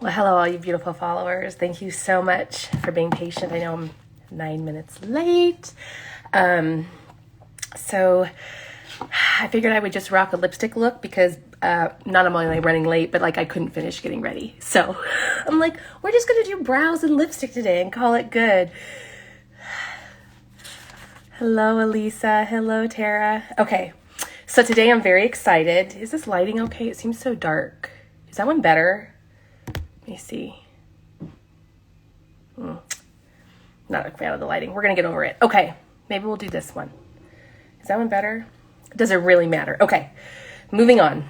Well, hello, all you beautiful followers. Thank you so much for being patient. I know I'm 9 minutes late. So I figured I would just rock a lipstick look because not I'm only running late, but like I couldn't finish getting ready. So I'm like, we're just going to do brows and lipstick today and call it good. Hello, Elisa. Hello, Tara. Okay, so today I'm very excited. Is this lighting okay? It seems so dark. Is that one better? Let me see. Not a fan of the lighting. We're going to get over it. Okay, maybe we'll do this one. Is that one better? Does it really matter? Okay, moving on.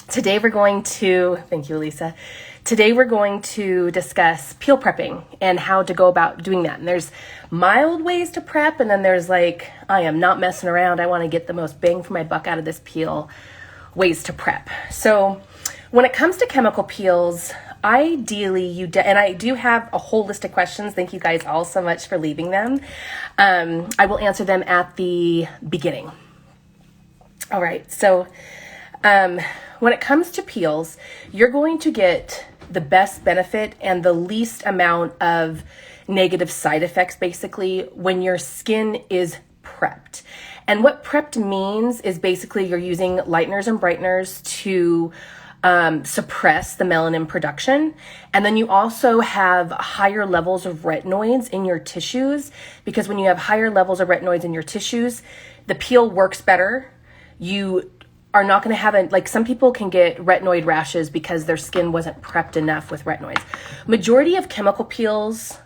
Today we're going to, thank you, Lisa. Today we're going to discuss peel prepping and how to go about doing that. And there's mild ways to prep, and then there's like, I am not messing around. I want to get the most bang for my buck out of this peel ways to prep. So when it comes to chemical peels, ideally and I do have a whole list of questions. Thank you guys all so much for leaving them. I will answer them at the beginning. All right, so when it comes to peels, you're going to get the best benefit and the least amount of negative side effects basically when your skin is prepped. And what prepped means is basically you're using lighteners and brighteners to suppress the melanin production. And then you also have higher levels of retinoids in your tissues, because when you have higher levels of retinoids in your tissues, the peel works better. You are not going to have like some people can get retinoid rashes because their skin wasn't prepped enough with retinoids. Majority of chemical peels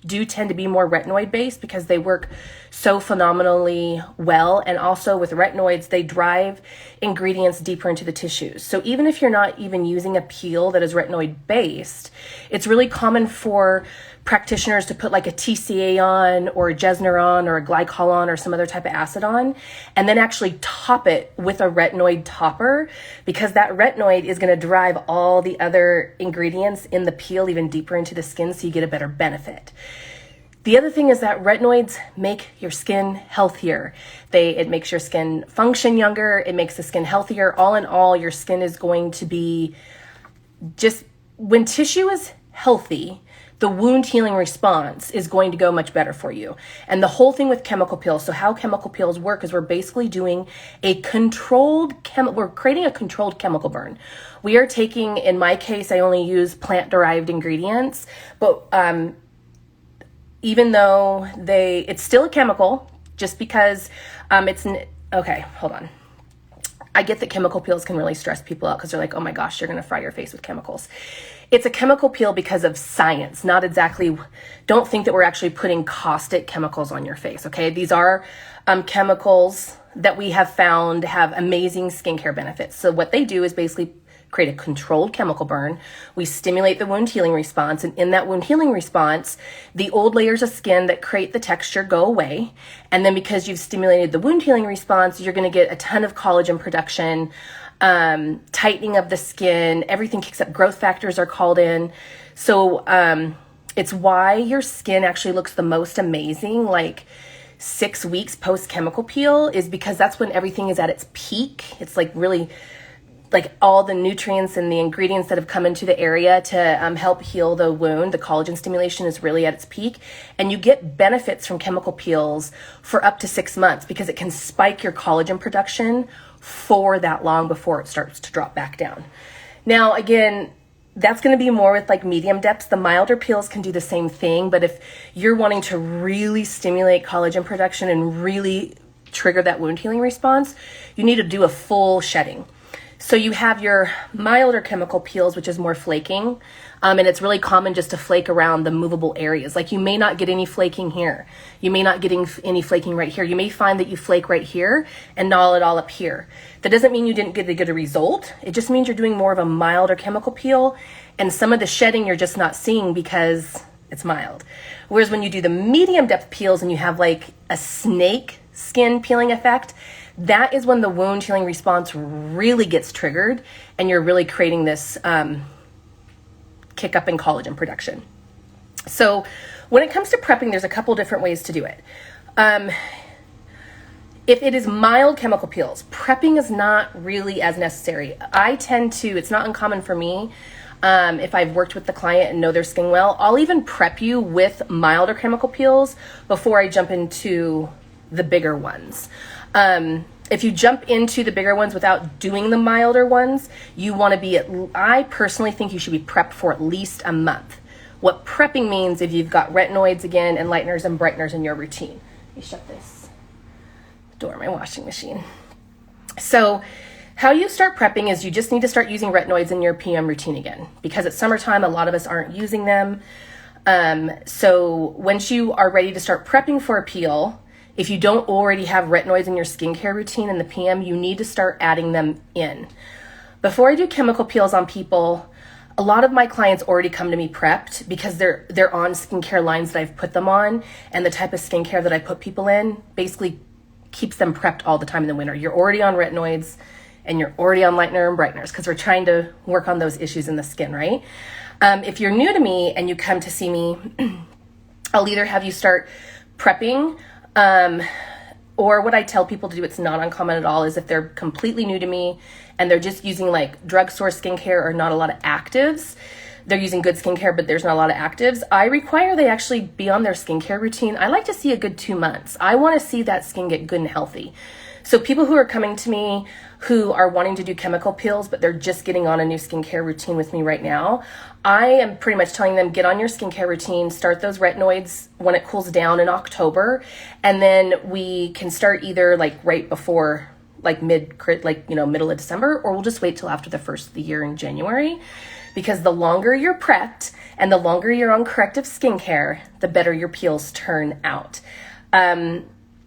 do tend to be more retinoid based because they work so phenomenally well. And also with retinoids, they drive ingredients deeper into the tissues. So even if you're not even using a peel that is retinoid based, it's really common for practitioners to put like a TCA on or a Gesner on or a glycol on or some other type of acid on, and then actually top it with a retinoid topper, because that retinoid is going to drive all the other ingredients in the peel even deeper into the skin, so you get a better benefit. The other thing is that retinoids make your skin healthier. It makes your skin function younger. It makes the skin healthier. All in all, your skin is going to be just, when tissue is healthy, the wound healing response is going to go much better for you. And the whole thing with chemical peels, so how chemical peels work is we're basically doing we're creating a controlled chemical burn. We are taking, in my case, I only use plant-derived ingredients, but even though it's still a chemical, just because okay, hold on. I get that chemical peels can really stress people out because they're like, oh my gosh, you're going to fry your face with chemicals. It's a chemical peel because of science, not exactly, don't think that we're actually putting caustic chemicals on your face, okay? These are chemicals that we have found have amazing skincare benefits. So what they do is basically create a controlled chemical burn. We stimulate the wound healing response, and in that wound healing response, the old layers of skin that create the texture go away. And then because you've stimulated the wound healing response, you're going to get a ton of collagen production, tightening of the skin, everything kicks up, growth factors are called in. So it's why your skin actually looks the most amazing, like 6 weeks post chemical peel, is because that's when everything is at its peak. It's like really like all the nutrients and the ingredients that have come into the area to help heal the wound. The collagen stimulation is really at its peak, and you get benefits from chemical peels for up to 6 months because it can spike your collagen production for that long before it starts to drop back down. Now, again, that's going to be more with like medium depths. The milder peels can do the same thing, but if you're wanting to really stimulate collagen production and really trigger that wound healing response, you need to do a full shedding. So you have your milder chemical peels, which is more flaking, and it's really common just to flake around the movable areas. Like you may not get any flaking here. You may not get any flaking right here. You may find that you flake right here and not at all up here. That doesn't mean you didn't get a good result. It just means you're doing more of a milder chemical peel, and some of the shedding you're just not seeing because it's mild. Whereas when you do the medium depth peels and you have like a snake skin peeling effect, that is when the wound healing response really gets triggered and you're really creating this kick up in collagen production. So when it comes to prepping, there's a couple different ways to do it. If it is mild chemical peels, prepping is not really as necessary. It's not uncommon for me if I've worked with the client and know their skin well, I'll even prep you with milder chemical peels before I jump into the bigger ones. If you jump into the bigger ones without doing the milder ones, you want to be I personally think you should be prepped for at least a month. What prepping means, if you've got retinoids again and lighteners and brighteners in your routine. Let me shut this door of my washing machine. So how you start prepping is you just need to start using retinoids in your PM routine again, because it's summertime, a lot of us aren't using them. So once you are ready to start prepping for a peel, if you don't already have retinoids in your skincare routine in the PM, you need to start adding them in. Before I do chemical peels on people, a lot of my clients already come to me prepped because they're on skincare lines that I've put them on, and the type of skincare that I put people in basically keeps them prepped all the time in the winter. You're already on retinoids and you're already on lightener and brighteners because we're trying to work on those issues in the skin, right? If you're new to me and you come to see me, I'll either have you start prepping, or what I tell people to do, it's not uncommon at all, is if they're completely new to me and they're just using like drugstore skincare or not a lot of actives, they're using good skincare, but there's not a lot of actives, I require they actually be on their skincare routine. I like to see a good 2 months. I want to see that skin get good and healthy. So people who are coming to me who are wanting to do chemical peels, but they're just getting on a new skincare routine with me right now, I am pretty much telling them, get on your skincare routine, start those retinoids when it cools down in October, and then we can start either like right before like middle of December, or we'll just wait till after the first of the year in January, because the longer you're prepped and the longer you're on corrective skincare, the better your peels turn out.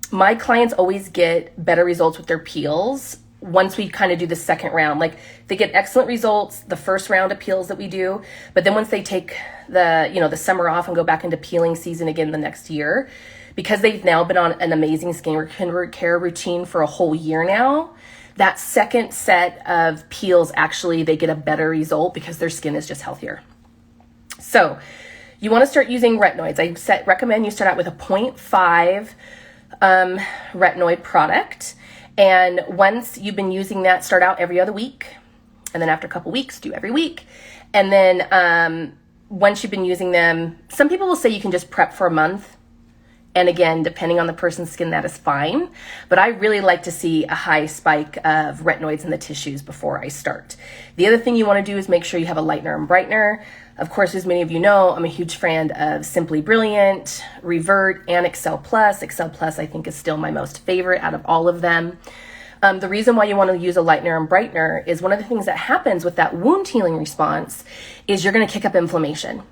My clients always get better results with their peels once we kind of do the second round. Like, they get excellent results the first round of peels that we do, but then once they take the summer off and go back into peeling season again the next year, because they've now been on an amazing skincare routine for a whole year now, that second set of peels, actually they get a better result because their skin is just healthier. So you want to start using retinoids. I recommend you start out with a 0.5 retinoid product. And once you've been using that, start out every other week. And then after a couple weeks, do every week. And then once you've been using them, some people will say you can just prep for a month. And again, depending on the person's skin, that is fine. But I really like to see a high spike of retinoids in the tissues before I start. The other thing you want to do is make sure you have a lightener and brightener. Of course, as many of you know, I'm a huge fan of Simply Brilliant, Revert, and Excel Plus. Excel Plus, I think, is still my most favorite out of all of them. The reason why you want to use a lightener and brightener is one of the things that happens with that wound healing response is you're going to kick up inflammation.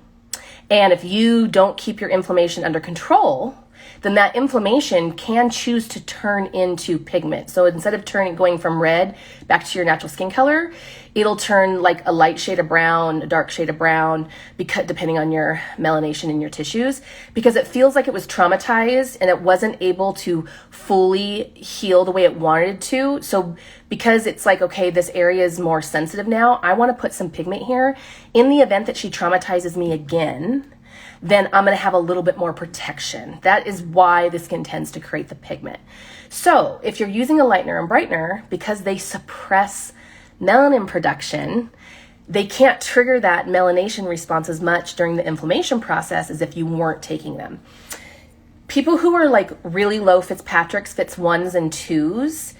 And if you don't keep your inflammation under control, then that inflammation can choose to turn into pigment. So instead of going from red back to your natural skin color, it'll turn like a light shade of brown, a dark shade of brown, because depending on your melanation in your tissues, because it feels like it was traumatized and it wasn't able to fully heal the way it wanted to. So because it's like, okay, this area is more sensitive now, I want to put some pigment here. In the event that she traumatizes me again, then I'm going to have a little bit more protection. That is why the skin tends to create the pigment. So if you're using a lightener and brightener, because they suppress melanin production, they can't trigger that melanation response as much during the inflammation process as if you weren't taking them. People who are like really low Fitzpatricks, Fitz 1s and 2s,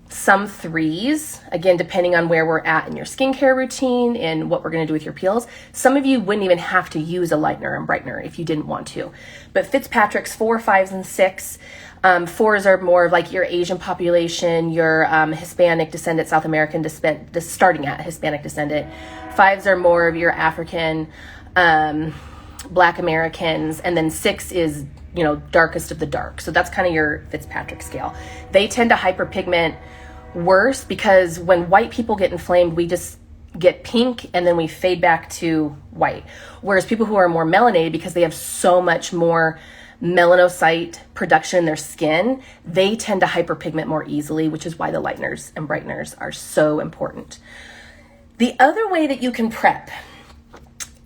some 3s, again, depending on where we're at in your skincare routine and what we're going to do with your peels. Some of you wouldn't even have to use a lightener and brightener if you didn't want to. But Fitzpatrick's 4, 5s, and 6. 4s are more of like your Asian population, your Hispanic descendant, South American descendant, starting at Hispanic descendant. 5s are more of your African, Black Americans, and then 6 is, darkest of the dark. So that's kind of your Fitzpatrick scale. They tend to hyperpigment worse because when white people get inflamed, we just get pink and then we fade back to white. Whereas people who are more melanated, because they have so much more melanocyte production in their skin, they tend to hyperpigment more easily, which is why the lighteners and brighteners are so important. The other way that you can prep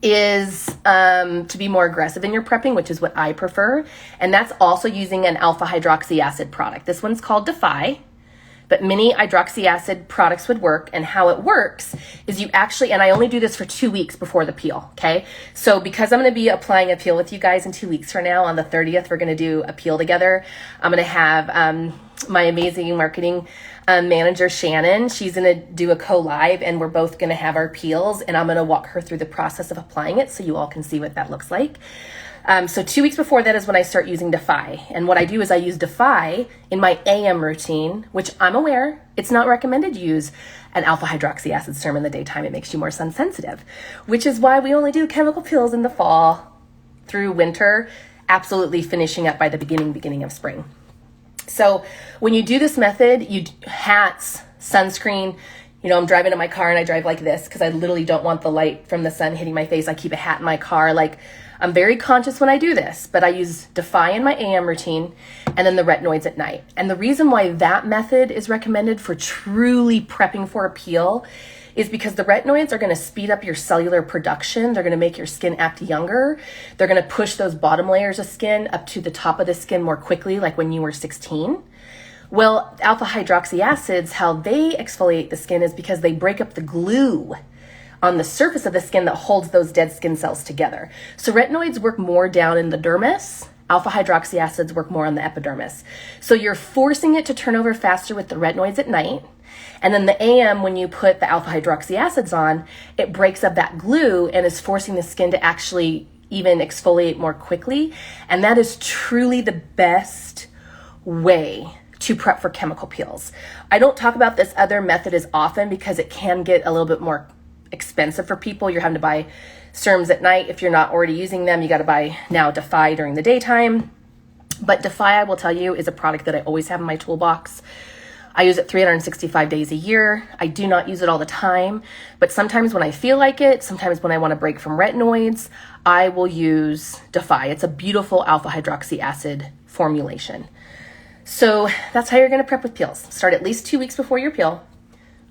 is to be more aggressive in your prepping, which is what I prefer. And that's also using an alpha hydroxy acid product. This one's called Defy. but mini hydroxy acid products would work. And how it works is you actually, and I only do this for 2 weeks before the peel, okay? So because I'm going to be applying a peel with you guys in 2 weeks from now, on the 30th, we're going to do a peel together. I'm going to have my amazing marketing manager, Shannon. She's going to do a co-live, and we're both going to have our peels, and I'm going to walk her through the process of applying it so you all can see what that looks like. So 2 weeks before that is when I start using Defy. And what I do is I use Defy in my AM routine, which I'm aware it's not recommended to use an alpha hydroxy acid serum in the daytime. It makes you more sun sensitive, which is why we only do chemical peels in the fall through winter, absolutely finishing up by the beginning of spring. So when you do this method, you hats, sunscreen. You know, I'm driving in my car and I drive like this because I literally don't want the light from the sun hitting my face. I keep a hat in my car. Like, I'm very conscious when I do this, but I use Defy in my AM routine and then the retinoids at night. And the reason why that method is recommended for truly prepping for a peel is because the retinoids are going to speed up your cellular production. They're going to make your skin act younger. They're going to push those bottom layers of skin up to the top of the skin more quickly, like when you were 16. Well, alpha hydroxy acids, how they exfoliate the skin is because they break up the glue on the surface of the skin that holds those dead skin cells together. So retinoids work more down in the dermis. Alpha hydroxy acids work more on the epidermis. So you're forcing it to turn over faster with the retinoids at night. And then the AM, when you put the alpha hydroxy acids on, it breaks up that glue and is forcing the skin to actually even exfoliate more quickly. And that is truly the best way to prep for chemical peels. I don't talk about this other method as often because it can get a little bit more expensive for people. You're having to buy serums at night. If you're not already using them, you got to buy now Defy during the daytime. But Defy, I will tell you, is a product that I always have in my toolbox. I use it 365 days a year. I do not use it all the time, but sometimes when I feel like it, sometimes when I want to break from retinoids, I will use Defy. It's a beautiful alpha hydroxy acid formulation. So that's how you're going to prep with peels. Start at least 2 weeks before your peel.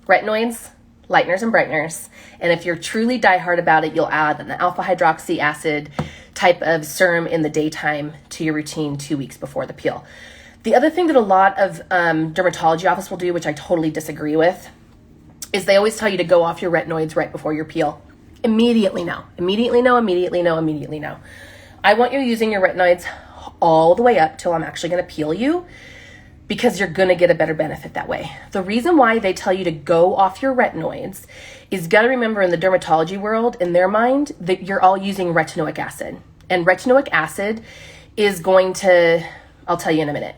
Retinoids, lighteners, and brighteners. And if you're truly diehard about it, you'll add an alpha hydroxy acid type of serum in the daytime to your routine 2 weeks before the peel. The other thing that a lot of dermatology office will do, which I totally disagree with, is they always tell you to go off your retinoids right before your peel. Immediately no. Immediately no, immediately no, immediately no. I want you using your retinoids all the way up till I'm actually going to peel you, because you're going to get a better benefit that way. The reason why they tell you to go off your retinoids is, got to remember, in the dermatology world, in their mind, that you're all using retinoic acid. And retinoic acid is going to, I'll tell you in a minute.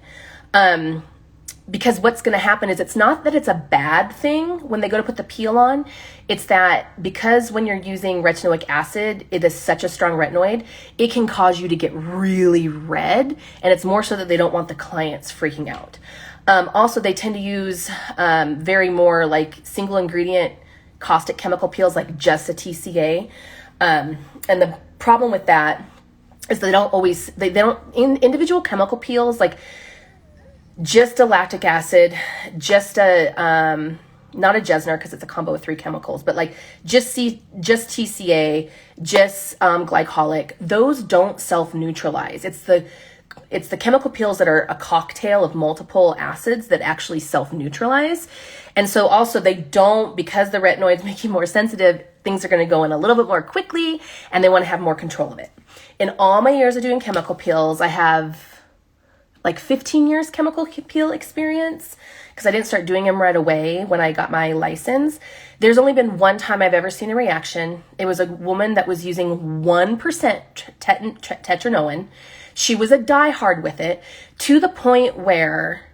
Because what's going to happen is, it's not that it's a bad thing when they go to put the peel on. It's that because when you're using retinoic acid, it is such a strong retinoid, it can cause you to get really red. And it's more so that they don't want the clients freaking out. Also, they tend to use very more like single ingredient caustic chemical peels, like just a TCA. And the problem with that is they don't always, they don't, in individual chemical peels, like just a lactic acid, just a, not a Jesner because it's a combo of 3 chemicals, but like just TCA, just glycolic, those don't self-neutralize. It's the chemical peels that are a cocktail of multiple acids that actually self-neutralize. And so also they don't, because the retinoids make you more sensitive, things are going to go in a little bit more quickly and they want to have more control of it. In all my years of doing chemical peels, I have like 15 years chemical peel experience, because I didn't start doing them right away when I got my license. There's only been one time I've ever seen a reaction. It was a woman that was using 1% Tetra Noon. She was a diehard with it, to the point where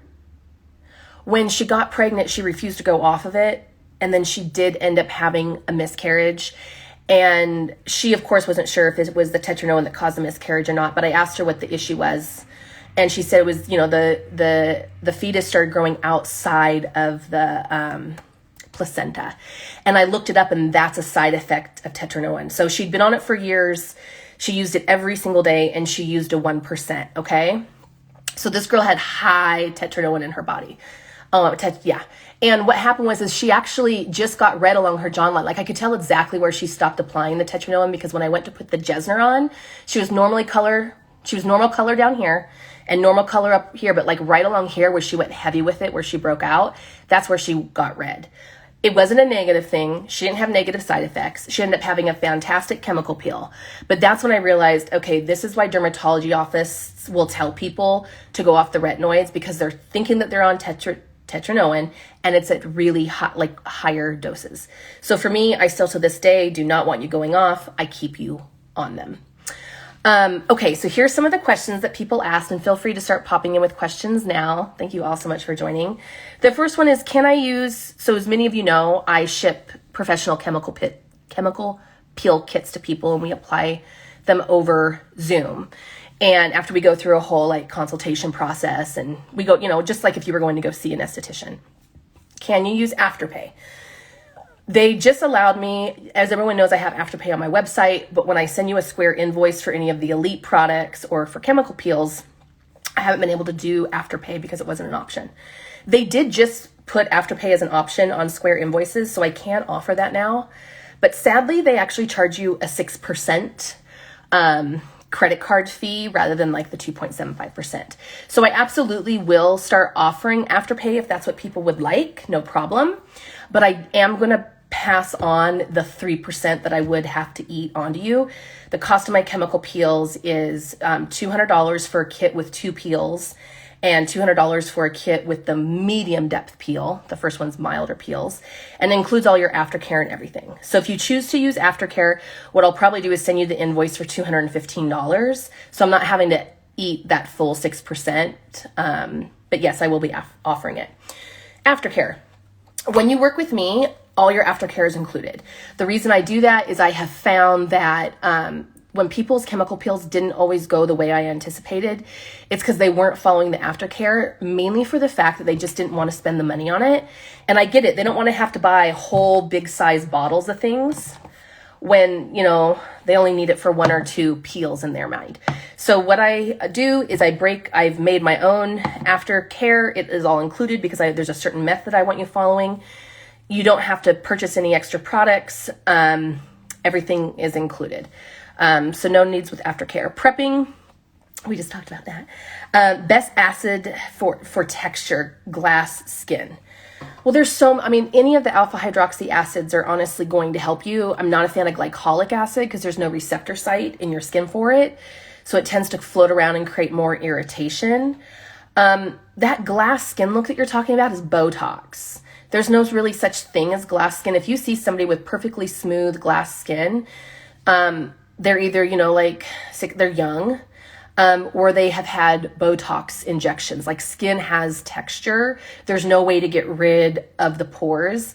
when she got pregnant, she refused to go off of it. And then she did end up having a miscarriage. And she, of course, wasn't sure if it was the Tetra Noon that caused the miscarriage or not. But I asked her what the issue was. And she said it was, you know, the fetus started growing outside of the placenta. And I looked it up, and that's a side effect of Tetra Noon. So she'd been on it for years. She used it every single day, and she used a 1%, okay? So this girl had high Tetra Noon in her body. Yeah. And what happened was she actually just got red along her jawline. Like, I could tell exactly where she stopped applying the Tetra Noon, because when I went to put the Jesner on, she was normal color down here. and normal color up here, but like right along here where she went heavy with it, where she broke out, that's where she got red. It wasn't a negative thing. She didn't have negative side effects. She ended up having a fantastic chemical peel. But that's when I realized, okay, this is why dermatology office will tell people to go off the retinoids, because they're thinking that they're on Tetra Noon, and it's at really hot, like higher doses. So for me, I still to this day do not want you going off. I keep you on them. Okay, so here's some of the questions that people asked, and feel free to start popping in with questions now. Thank you all so much for joining. The first one is, can I use, so as many of you know, I ship professional chemical peel kits to people, and we apply them over Zoom. And after we go through a whole like consultation process, and we go, you know, just like if you were going to go see an esthetician. Can you use Afterpay? They just allowed me, as everyone knows, I have Afterpay on my website, but when I send you a Square invoice for any of the Elite products or for chemical peels, I haven't been able to do Afterpay because it wasn't an option. They did just put Afterpay as an option on Square invoices, so I can't offer that now. But sadly, they actually charge you a 6% credit card fee rather than like the 2.75%. So I absolutely will start offering Afterpay if that's what people would like, no problem. But I am going to pass on the 3% that I would have to eat onto you. The cost of my chemical peels is $200 for a kit with 2 peels, and $200 for a kit with the medium depth peel. The first one's milder peels, and includes all your aftercare and everything. So if you choose to use aftercare, what I'll probably do is send you the invoice for $215. So I'm not having to eat that full 6%. But yes, I will be offering it. Aftercare. When you work with me, all your aftercare is included. The reason I do that is I have found that when people's chemical peels didn't always go the way I anticipated, it's because they weren't following the aftercare, mainly for the fact that they just didn't want to spend the money on it. And I get it. They don't want to have to buy whole big size bottles of things when, you know, they only need it for 1 or 2 peels in their mind. So what I do is I've made my own aftercare. It is all included because there's a certain method I want you following. You don't have to purchase any extra products. Everything is included. So no needs with aftercare. Prepping, we just talked about that. Best acid for texture, glass skin. Well, any of the alpha hydroxy acids are honestly going to help you. I'm not a fan of glycolic acid because there's no receptor site in your skin for it. So it tends to float around and create more irritation. That glass skin look that you're talking about is Botox. There's no really such thing as glass skin. If you see somebody with perfectly smooth glass skin, they're either, they're young, or they have had Botox injections. Like, skin has texture. There's no way to get rid of the pores.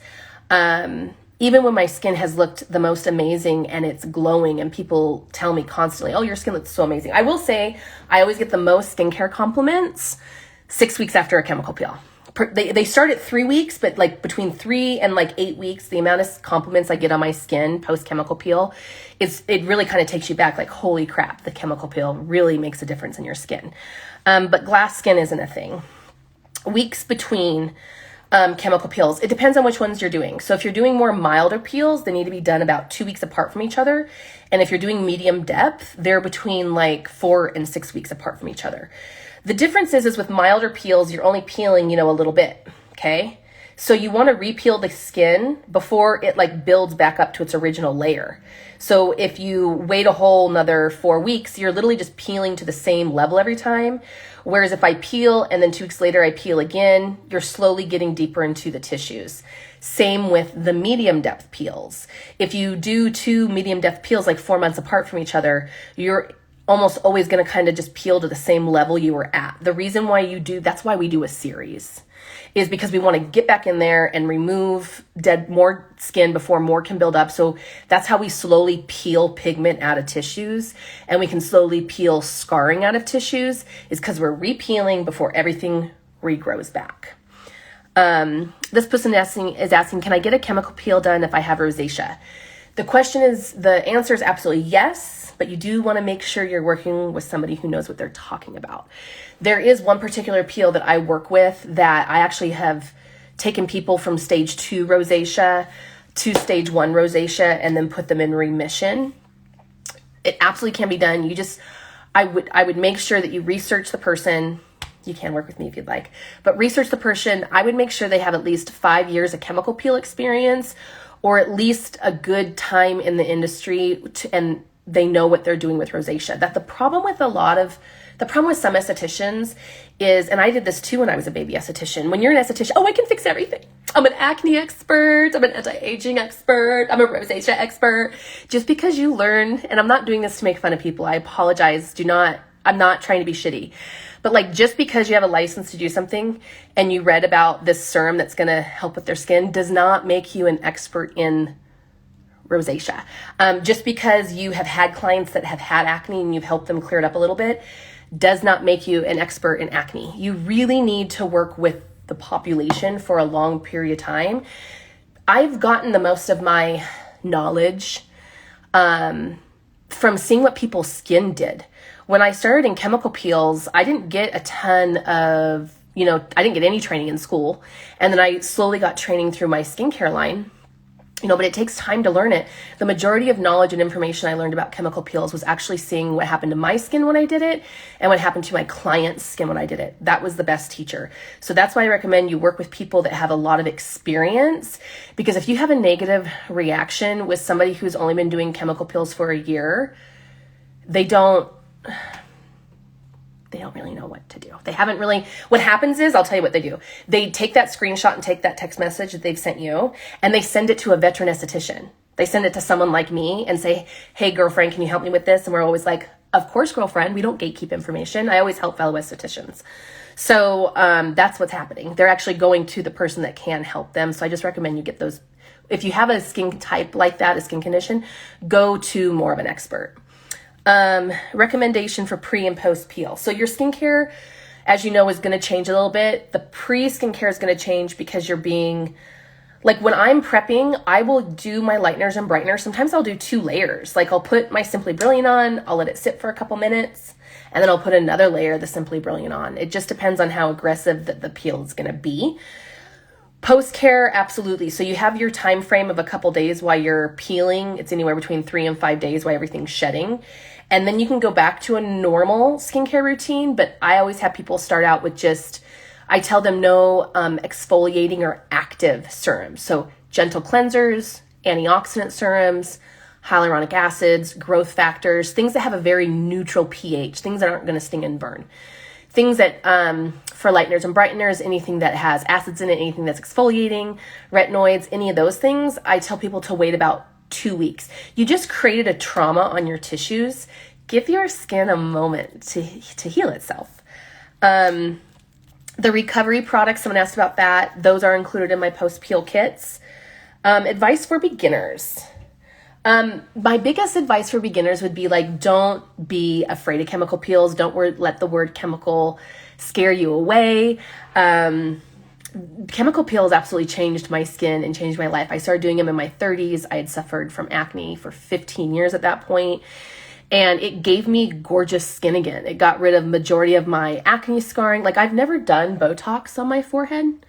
Even when my skin has looked the most amazing and it's glowing and people tell me constantly, oh, your skin looks so amazing. I will say I always get the most skincare compliments 6 weeks after a chemical peel. They start at 3 weeks, but like between 3 and 8 weeks, the amount of compliments I get on my skin post chemical peel, it really kind of takes you back. Like, holy crap, the chemical peel really makes a difference in your skin. But glass skin isn't a thing. Weeks between chemical peels. It depends on which ones you're doing. So if you're doing more milder peels, they need to be done about 2 weeks apart from each other. And if you're doing medium depth, they're between 4 and 6 weeks apart from each other. The difference is with milder peels, you're only peeling, a little bit, okay? So you want to re-peel the skin before it builds back up to its original layer. So if you wait a whole another 4 weeks, you're literally just peeling to the same level every time. Whereas if I peel and then 2 weeks later I peel again, you're slowly getting deeper into the tissues. Same with the medium depth peels. If you do 2 medium depth peels 4 months apart from each other, you're almost always going to kind of just peel to the same level you were at. The reason why that's why we do a series, is because we want to get back in there and remove more skin before more can build up. So that's how we slowly peel pigment out of tissues, and we can slowly peel scarring out of tissues, is because we're re-peeling before everything regrows back. This person is asking, can I get a chemical peel done if I have rosacea? The answer is absolutely yes, but you do want to make sure you're working with somebody who knows what they're talking about. There is one particular peel that I work with that I actually have taken people from stage 2 rosacea to stage 1 rosacea and then put them in remission. It absolutely can be done. I would make sure that you research the person. You can work with me if you'd like, but research the person. I would make sure they have at least 5 years of chemical peel experience, or at least a good time in the industry, and they know what they're doing with rosacea. That the problem with some estheticians is, and I did this too when I was a baby esthetician, when you're an esthetician, oh, I can fix everything. I'm an acne expert. I'm an anti-aging expert. I'm a rosacea expert. Just because you learn, and I'm not doing this to make fun of people. I apologize. I'm not trying to be shitty. But like, just because you have a license to do something and you read about this serum that's going to help with their skin does not make you an expert in rosacea. Just because you have had clients that have had acne and you've helped them clear it up a little bit does not make you an expert in acne. You really need to work with the population for a long period of time. I've gotten the most of my knowledge from seeing what people's skin did. When I started in chemical peels, I didn't get a ton of, I didn't get any training in school. And then I slowly got training through my skincare line, but it takes time to learn it. The majority of knowledge and information I learned about chemical peels was actually seeing what happened to my skin when I did it and what happened to my client's skin when I did it. That was the best teacher. So that's why I recommend you work with people that have a lot of experience, because if you have a negative reaction with somebody who's only been doing chemical peels for a year, they don't really know what to do. What happens is, I'll tell you what they do. They take that screenshot and take that text message that they've sent you, and they send it to a veteran esthetician. They send it to someone like me and say, hey, girlfriend, can you help me with this? And we're always like, of course, girlfriend. We don't gatekeep information. I always help fellow estheticians. So that's what's happening. They're actually going to the person that can help them. So I just recommend you get those. If you have a skin type like that, a skin condition, go to more of an expert. Recommendation for pre and post peel. So your skincare, as you know, is going to change a little bit. The pre skincare is going to change because you're being, like, when I'm prepping, I will do my lighteners and brighteners. Sometimes I'll do 2 layers. Like, I'll put my Simply Brilliant on, I'll let it sit for a couple minutes, and then I'll put another layer of the Simply Brilliant on. It just depends on how aggressive the peel is going to be. Post care, absolutely. So you have your time frame of a couple days while you're peeling. It's anywhere between 3 and 5 days while everything's shedding. And then you can go back to a normal skincare routine. But I always have people start out with I tell them no exfoliating or active serums. So gentle cleansers, antioxidant serums, hyaluronic acids, growth factors, things that have a very neutral pH, things that aren't going to sting and burn. Things that, for lighteners and brighteners, anything that has acids in it, anything that's exfoliating, retinoids, any of those things, I tell people to wait about 2 weeks. You just created a trauma on your tissues. Give your skin a moment to heal itself. The recovery products, someone asked about that. Those are included in my post-peel kits. Advice for beginners. My biggest advice for beginners would be, like, don't be afraid of chemical peels. Don't let the word chemical scare you away. Chemical peels absolutely changed my skin and changed my life. I started doing them in my 30s. I had suffered from acne for 15 years at that point, and it gave me gorgeous skin again. It got rid of majority of my acne scarring. Like, I've never done Botox on my forehead.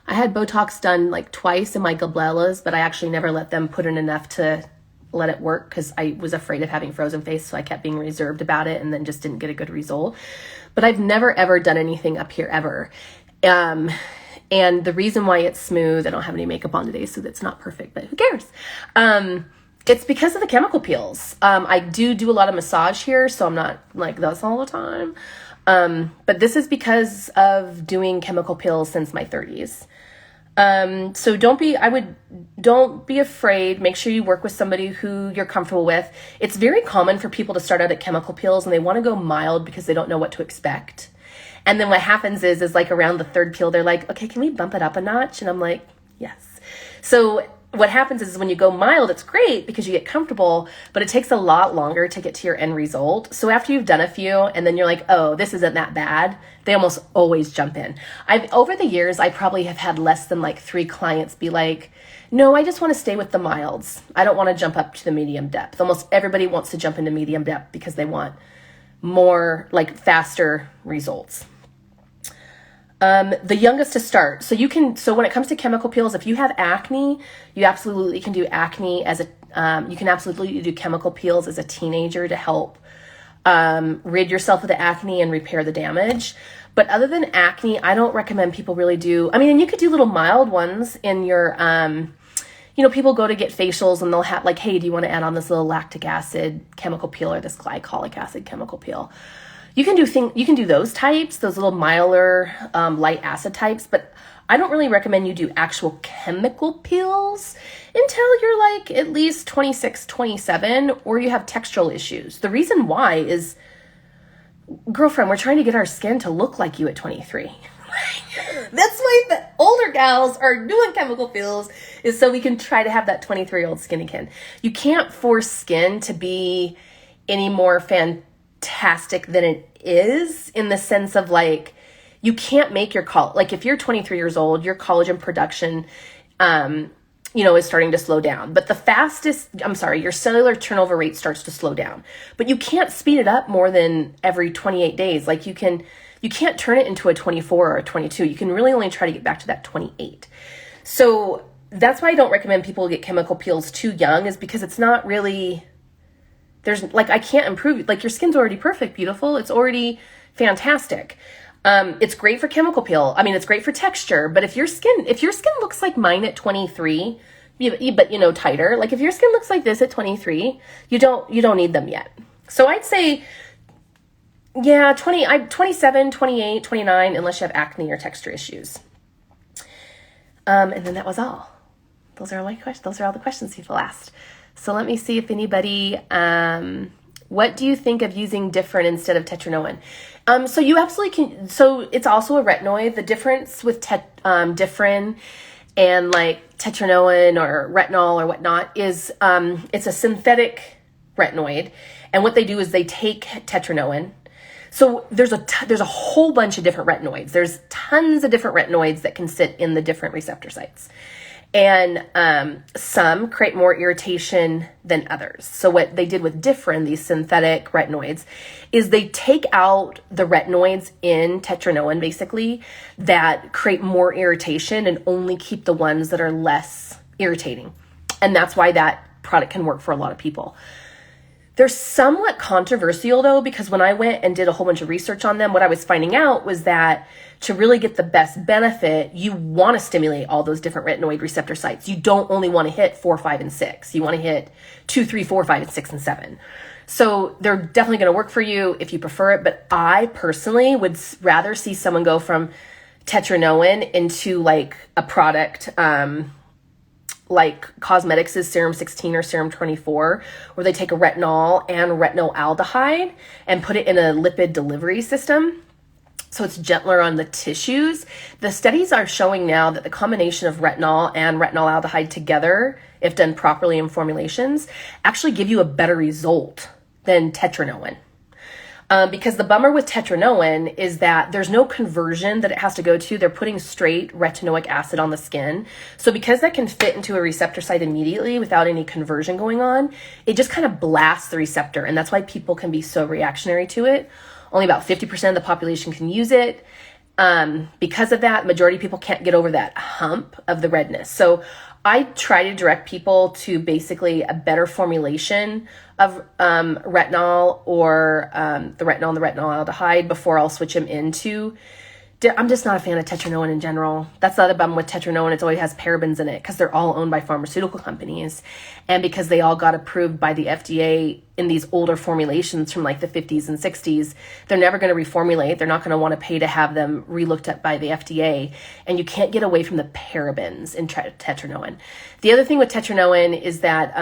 I had Botox done like twice in my glabellas, but I actually never let them put in enough to let it work because I was afraid of having frozen face, so I kept being reserved about it and then just didn't get a good result. But I've never ever done anything up here ever. And the reason why it's smooth, I don't have any makeup on today, so that's not perfect, but who cares? It's because of the chemical peels. I do a lot of massage here, so I'm not like this all the time. But this is because of doing chemical peels since my 30s. So don't be afraid. Make sure you work with somebody who you're comfortable with. It's very common for people to start out at chemical peels and they want to go mild because they don't know what to expect. And then what happens is like around the 3rd peel, they're like, okay, can we bump it up a notch? And I'm like, yes. So what happens is when you go mild, it's great because you get comfortable, but it takes a lot longer to get to your end result. So after you've done a few and then you're like, oh, this isn't that bad, they almost always jump in. Over the years, I probably have had less than like 3 clients be like, no, I just want to stay with the milds. I don't want to jump up to the medium depth. Almost everybody wants to jump into medium depth because they want more, like, faster results. The youngest to start. So when it comes to chemical peels, if you have acne, you absolutely can do acne you can absolutely do chemical peels as a teenager to help rid yourself of the acne and repair the damage. But other than acne, I don't recommend people really do, I mean, and you could do little mild ones in your, people go to get facials and they'll have like, hey, do you want to add on this little lactic acid chemical peel or this glycolic acid chemical peel? You can do those types, those little milder, light acid types, but I don't really recommend you do actual chemical peels until you're like at least 26, 27, or you have textural issues. The reason why is, girlfriend, we're trying to get our skin to look like you at 23. That's why the older gals are doing chemical peels, is so we can try to have that 23-year-old skin again. You can't force skin to be any more fantastic than it is, in the sense of like, you can't make your like if you're 23 years old, your collagen production, is starting to slow down. But your cellular turnover rate starts to slow down. But you can't speed it up more than every 28 days. Like you can't turn it into a 24 or a 22. You can really only try to get back to that 28. So that's why I don't recommend people get chemical peels too young, is because it's not really, I can't improve. Like your skin's already perfect, beautiful. It's already fantastic. It's great for chemical peel. I mean, it's great for texture, but if your skin looks like mine at 23, but tighter, like if your skin looks like this at 23, you don't need them yet. So I'd say, 27, 28, 29, unless you have acne or texture issues. And then that was all. Those are all my questions. Those are all the questions people asked. So let me see if anybody, what do you think of using Differin instead of Tetra Noon? So you absolutely can. So it's also a retinoid. The difference with Differin and like Tetra Noon or retinol or whatnot is it's a synthetic retinoid. And what they do is they take Tetra Noon. So there's a whole bunch of different retinoids. There's tons of different retinoids that can sit in the different receptor sites. And some create more irritation than others. So what they did with Differin, these synthetic retinoids, is they take out the retinoids in Tetra Noon, basically, that create more irritation and only keep the ones that are less irritating. And that's why that product can work for a lot of people. They're somewhat controversial though, because when I went and did a whole bunch of research on them, what I was finding out was that to really get the best benefit, you want to stimulate all those different retinoid receptor sites. You don't only want to hit 4, 5, and 6. You want to hit 2, 3, 4, 5, and 6, and 7. So they're definitely going to work for you if you prefer it. But I personally would rather see someone go from Tetra Noon into like a product, like Cosmetics' Serum 16 or Serum 24, where they take a retinol and retinol aldehyde and put it in a lipid delivery system. So it's gentler on the tissues. The studies are showing now that the combination of retinol and retinol aldehyde together, if done properly in formulations, actually give you a better result than Tetra Noon. Because the bummer with Tetra Noon is that there's no conversion that it has to go to. They're putting straight retinoic acid on the skin. So because that can fit into a receptor site immediately without any conversion going on, it just kind of blasts the receptor. And that's why people can be so reactionary to it. Only about 50% of the population can use it. Because of that, majority of people can't get over that hump of the redness. So I try to direct people to basically a better formulation of retinol or the retinol and the retinol aldehyde before I'll switch them into. I'm just not a fan of Tetra Noon in general. That's the other problem with Tetra Noon. It always has parabens in it because they're all owned by pharmaceutical companies. And because they all got approved by the FDA in these older formulations from like the 50s and 60s, they're never going to reformulate. They're not going to want to pay to have them re-looked at by the FDA. And you can't get away from the parabens in Tetra Noon. The other thing with Tetra Noon is that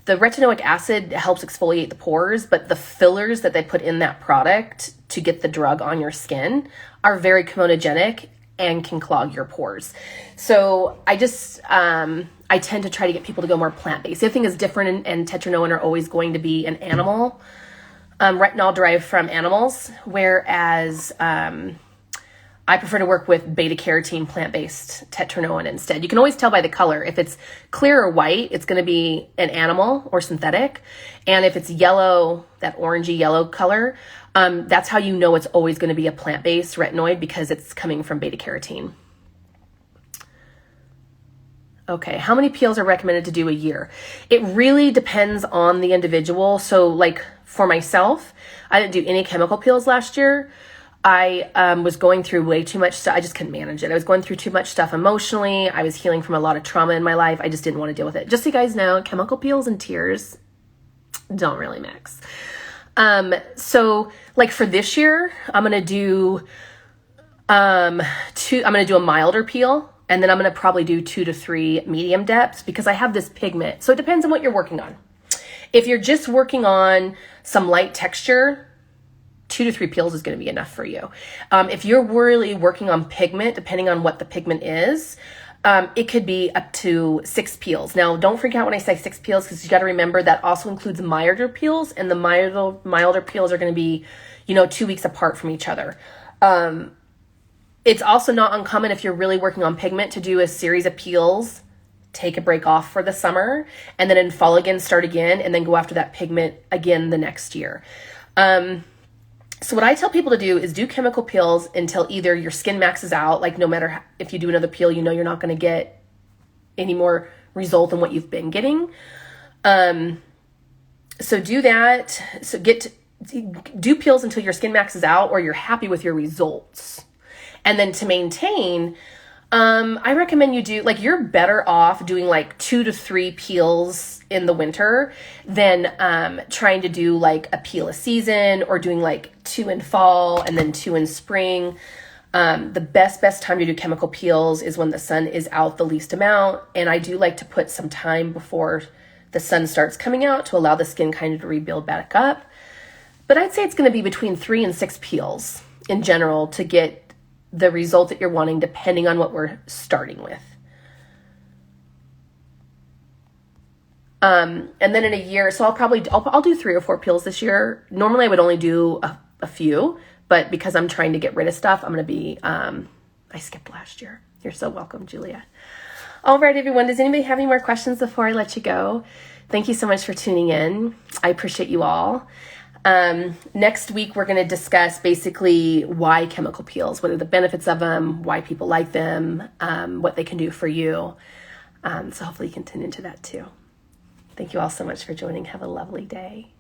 the retinoic acid helps exfoliate the pores, but the fillers that they put in that product to get the drug on your skin are very comedogenic and can clog your pores. So I just, I tend to try to get people to go more plant-based. The other thing is Differin and Tetra Noon are always going to be an animal, retinol derived from animals, whereas I prefer to work with beta-carotene plant-based Tetra Noon instead. You can always tell by the color. If it's clear or white, it's going to be an animal or synthetic. And if it's yellow, that orangey yellow color, that's how you know it's always going to be a plant-based retinoid because it's coming from beta-carotene. Okay, how many peels are recommended to do a year? It really depends on the individual. So like for myself, I didn't do any chemical peels last year. I was going through way too much stuff. I just couldn't manage it. I was going through too much stuff emotionally. I was healing from a lot of trauma in my life. I just didn't want to deal with it. Just so you guys know, chemical peels and tears don't really mix. So like for this year, I'm going to do, I'm going to do a milder peel, and then I'm going to probably do 2 to 3 medium depths because I have this pigment. So it depends on what you're working on. If you're just working on some light texture, 2 to 3 peels is going to be enough for you. If you're really working on pigment, depending on what the pigment is, it could be up to 6 peels. Now, don't freak out when I say 6 peels because you got to remember that also includes milder peels, and the milder peels are going to be, 2 weeks apart from each other. It's also not uncommon if you're really working on pigment to do a series of peels, take a break off for the summer, and then in fall again, start again, and then go after that pigment again the next year. So what I tell people to do is do chemical peels until either your skin maxes out, like no matter if you do another peel, you're not going to get any more result than what you've been getting. So do that. So do peels until your skin maxes out or you're happy with your results. And then to maintain, I recommend you do, like, you're better off doing like 2 to 3 peels in the winter than trying to do like a peel a season or doing like 2 in fall and then 2 in spring. The best time to do chemical peels is when the sun is out the least amount. And I do like to put some time before the sun starts coming out to allow the skin kind of to rebuild back up. But I'd say it's going to be between 3 and 6 peels in general to get the result that you're wanting, depending on what we're starting with. And then in a year, so I'll do 3 or 4 peels this year. Normally I would only do a few, but because I'm trying to get rid of stuff, I'm going to be, I skipped last year. You're so welcome, Julia. All right, everyone. Does anybody have any more questions before I let you go? Thank you so much for tuning in. I appreciate you all. Next week, we're going to discuss basically why chemical peels, what are the benefits of them, why people like them, what they can do for you. So hopefully you can tune into that too. Thank you all so much for joining. Have a lovely day.